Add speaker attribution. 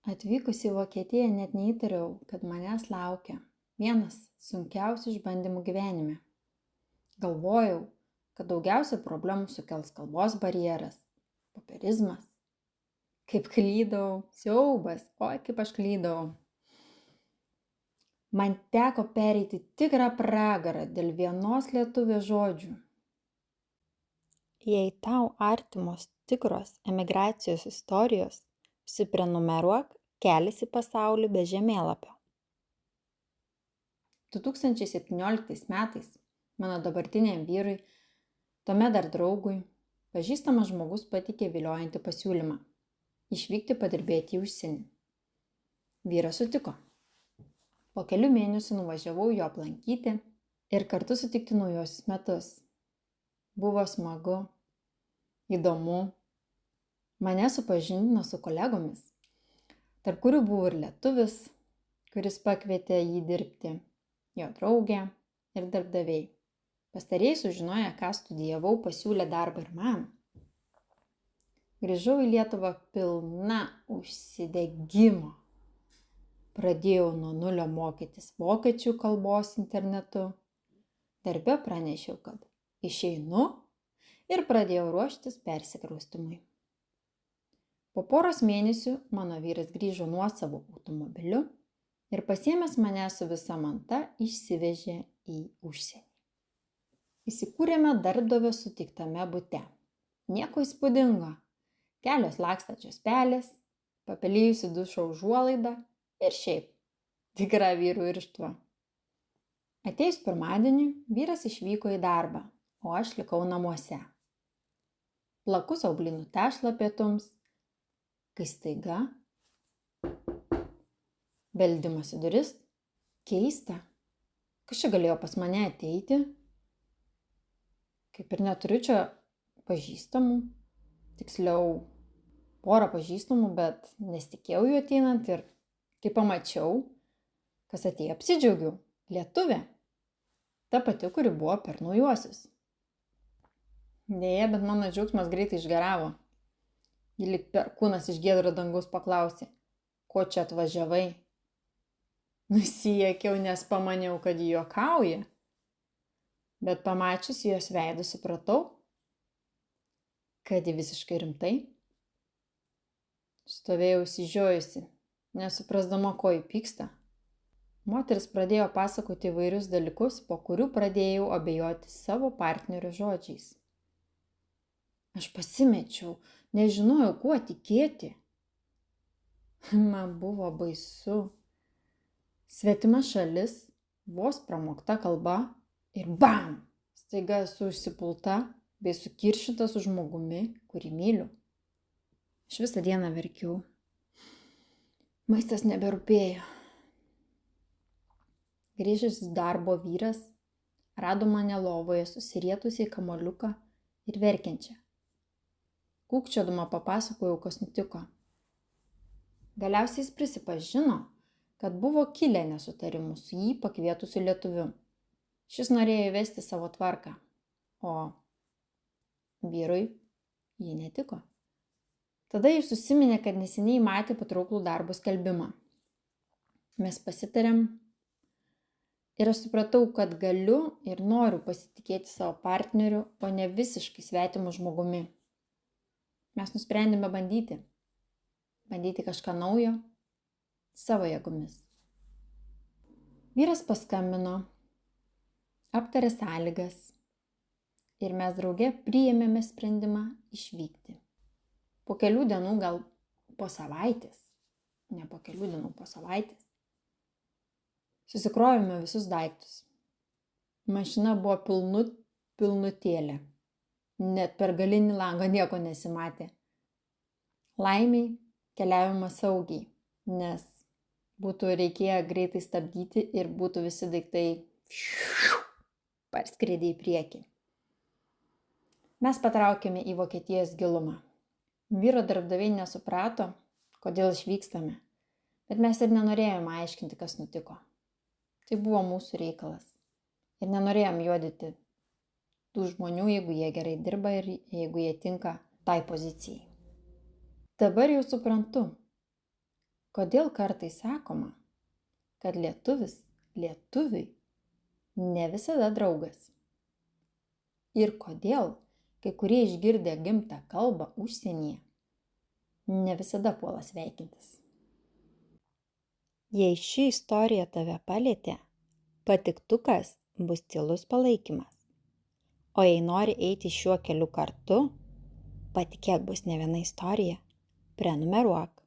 Speaker 1: Atvykusi į Vokietiją net neįtariau, kad manęs laukia vienas sunkiausių išbandymų gyvenime. Galvojau, kad daugiausia problemų sukels kalbos barjeras, popierizmas. Kaip klydau, siaubas, oi kaip aš klydau. Man teko pereiti tikrą pragarą dėl vienos lietuvės žodžių. Jei tau artimos tikros emigracijos istorijos, užsiprenumeruok Kelias į pasaulį be žemėlapio. 2017 metais mano dabartiniam vyrui, tuomet dar draugui, pažįstamas žmogus pateikė viliojantį pasiūlymą – išvykti padirbėti į užsienį. Vyras sutiko. Po kelių mėnesių nuvažiavau jo aplankyti ir kartu sutikti naujosius metus. Buvo smagu, įdomu. Mane supažindino su kolegomis, tarp kurių buvo ir lietuvis, kuris pakvietė jį dirbti, jo draugė ir darbdaviai. Pastarieji sužinoję, ką studijavau, pasiūlė darbą ir man. Grįžau į Lietuvą pilna užsidegimo. Pradėjau nuo nulio mokytis vokiečių kalbos internetu. Darbe pranešiau, kad išeinu ir pradėjau ruoštis persikraustymui. Po poros mėnesių mano vyras grįžo nuosavu automobiliu ir pasiėmęs mane su visa manta išsivežė į užsienį. Įsikūrėme darbdavio sutiktame bute. Nieko įspūdingo. Kelios lakstančios pelės, papelėjusi dušo užuolaida ir šiaip tikra vyrų irštva. Atėjus pirmadienį, vyras išvyko į darbą, o aš likau namuose. Plaku sau blynų tešlą pietums, kai staiga beldimas į duris. Keista, kas čia galėjo pas mane ateiti? Kaip ir neturiu čia pažįstamų, tiksliau porą pažįstamų, bet nesitikėjau jų ateinant ir kai pamačiau, kas atėjo, apsidžiaugiau. Lietuvė. Ta pati, kuri buvo per naujuosius. Deja, bet mano džiaugsmas greitai išgaravo. Ji lyg perkūnas iš giedro dangaus paklausė, ko čia atvažiavai? Nusijuokiau, nes pamaniau, kad ji juokauja. Bet pamačius jos veidą supratau, kad ji visiškai rimtai. Stovėjau išsižiojusi, nesuprasdama, ko ji pyksta. Moteris pradėjo pasakoti įvairius dalykus, po kurių pradėjau abejoti savo partnerio žodžiais. Aš pasimečiau, nežinojau, kuo tikėti. Man buvo baisu. Svetima šalis, vos pramokta kalba ir bam! Staiga esu užsipulta bei sukiršinta su žmogumi, kurį myliu. Aš visą dieną verkiau. Maistas neberūpėjo. Grįžęs į darbo vyras rado mane lovoje susirietusiai kamuoliuką ir verkiančią. Kūkčiodama papasakojau, kas nutiko. Galiausiai jis prisipažino, kad buvo kilę nesutarimų su jį pakvietusiu lietuviu. Šis norėjo įvesti savo tvarką, o vyrui ji netiko. Tada jis užsiminė, kad neseniai matė patrauklų darbo skelbimą. Mes pasitarėm ir aš supratau, kad galiu ir noriu pasitikėti savo partneriu, o ne visiškai svetimu žmogumi. Mes nusprendėme bandyti kažką naujo savo jėgomis. Vyras paskambino, aptarė sąlygas ir mes drauge priėmėme sprendimą išvykti. Po kelių dienų, gal po savaitės, ne po kelių dienų, po savaitės, susikrovėme visus daiktus. Mašina buvo pilnutėlė. Net per galinį langą nieko nesimatė. Laimiai keliavome saugiai, nes būtų reikėję greitai stabdyti ir būtų visi daiktai parskridę į priekį. Mes patraukėme į Vokietijos gilumą. Vyro darbdaviai nesuprato, kodėl išvykstame, bet mes ir nenorėjome aiškinti, kas nutiko. Tai buvo mūsų reikalas. Ir nenorėjom juodyti tų žmonių, jeigu jie gerai dirba ir jeigu jie tinka tai pozicijai. Dabar jau suprantu, Kodėl kartais sakoma, kad lietuvis lietuviui ne visada draugas? Ir kodėl kai kurie išgirdę gimtą kalbą užsienyje ne visada puola sveikintis? Jei ši istorija tave palietė, patiktukas bus tylus palaikymas. O jei nori eiti šiuo keliu kartu, patikėk, bus ne viena istorija, prenumeruok.